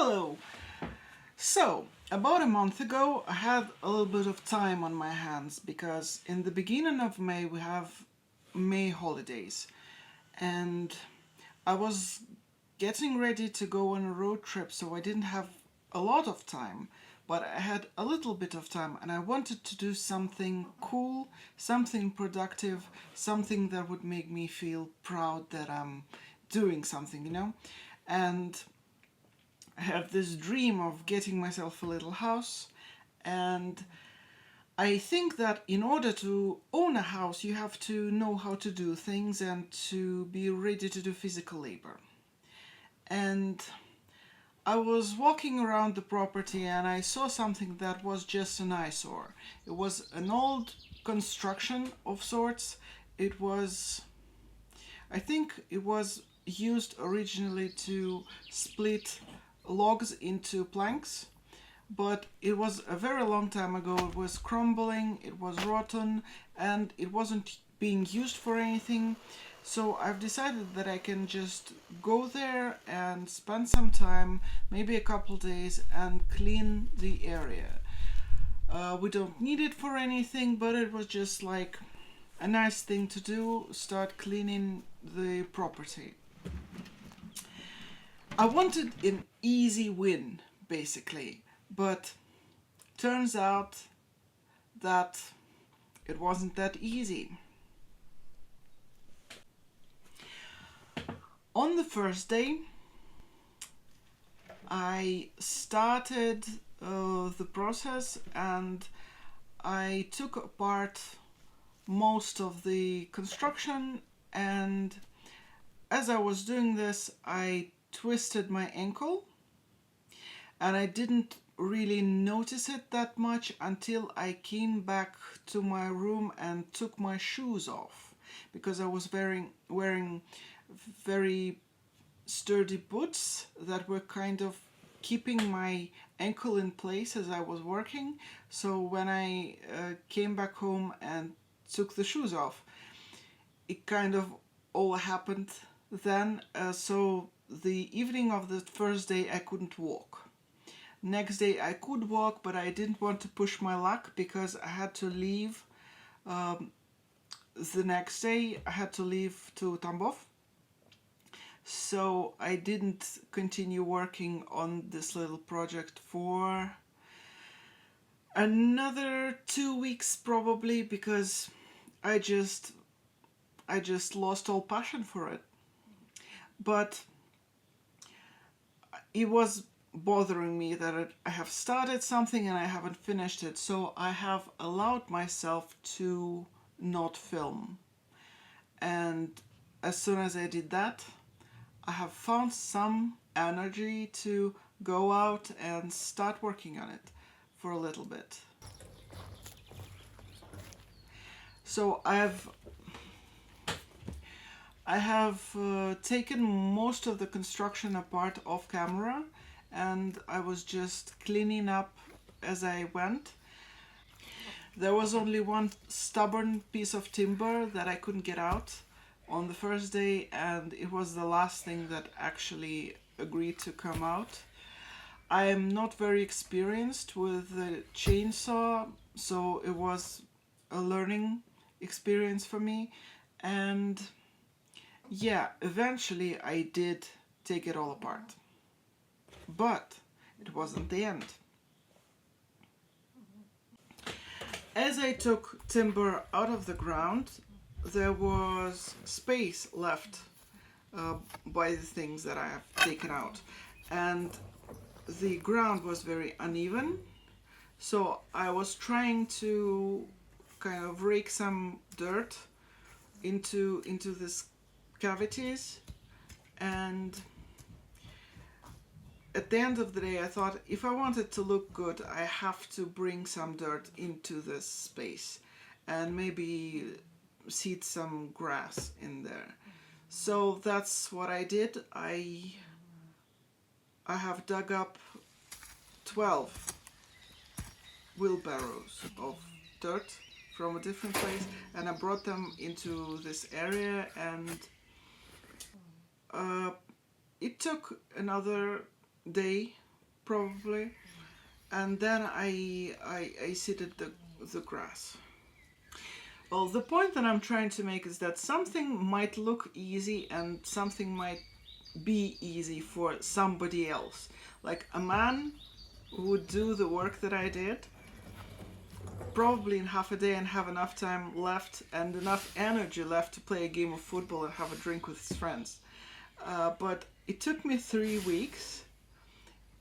Hello! So, about a month ago I had a little bit of time on my hands because in the beginning of May we have May holidays and I was getting ready to go on a road trip, so I didn't have a lot of time, but I had a little bit of time and I wanted to do something cool, something productive, something that would make me feel proud that I'm doing something. And I have this dream of getting myself a little house, and I think that in order to own a house you have to know how to do things and to be ready to do physical labor. And I was walking around the property and I saw something that was just an eyesore. It was an old construction of sorts. I think it was used originally to split logs into planks, but it was a very long time ago. It was crumbling, it was rotten, and it wasn't being used for anything. So I've decided that I can just go there and spend some time, maybe a couple days, and clean the area. We don't need it for anything, but it was just like a nice thing to do, start cleaning the property. I wanted an easy win, basically, but turns out that it wasn't that easy. On the first day, I started the process and I took apart most of the construction, and as I was doing this, I twisted my ankle and I didn't really notice it that much until I came back to my room and took my shoes off, because I was wearing very sturdy boots that were kind of keeping my ankle in place as I was working. So when I came back home and took the shoes off, it kind of all happened then. So the evening of the first day I couldn't walk. Next day I could walk, but I didn't want to push my luck because I had to leave. The next day I had to leave to Tambov. So I didn't continue working on this little project for another 2 weeks probably, because I just lost all passion for it. But it was bothering me that I have started something and I haven't finished it, so I have allowed myself to not film. And as soon as I did that, I have found some energy to go out and start working on it for a little bit. So I have taken most of the construction apart off camera, and I was just cleaning up as I went. There was only one stubborn piece of timber that I couldn't get out on the first day, and it was the last thing that actually agreed to come out. I am not very experienced with the chainsaw, so it was a learning experience for me. And yeah, eventually I did take it all apart. But it wasn't the end. As I took timber out of the ground, there was space left by the things that I have taken out. And the ground was very uneven. So I was trying to kind of rake some dirt into these cavities, and at the end of the day I thought, if I want it to look good, I have to bring some dirt into this space and maybe seed some grass in there. So that's what I did. I have dug up 12 wheelbarrows of dirt from a different place, and I brought them into this area, and it took another day probably, and then I seeded the grass. Well, the point that I'm trying to make is that something might look easy and something might be easy for somebody else. Like a man would do the work that I did probably in half a day and have enough time left and enough energy left to play a game of football and have a drink with his friends. But it took me 3 weeks,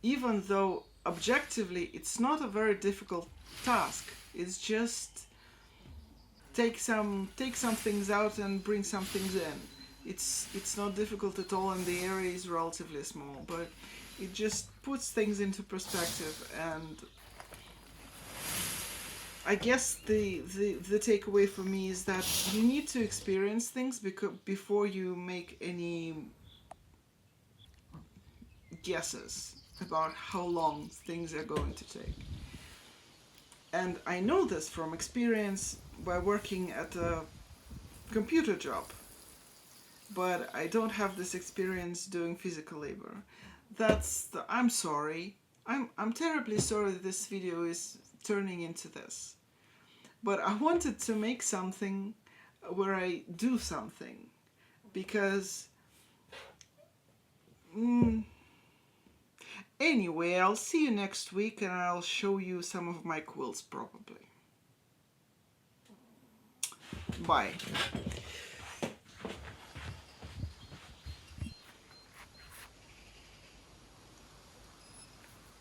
even though objectively it's not a very difficult task. It's just take some things out and bring some things in. It's not difficult at all, and the area is relatively small, but it just puts things into perspective. And I guess the takeaway for me is that you need to experience things before you make any guesses about how long things are going to take. And I know this from experience by working at a computer job, but I don't have this experience doing physical labor. I'm sorry. I'm terribly sorry that this video is turning into this. But I wanted to make something where I do something, because anyway, I'll see you next week and I'll show you some of my quilts probably. Bye.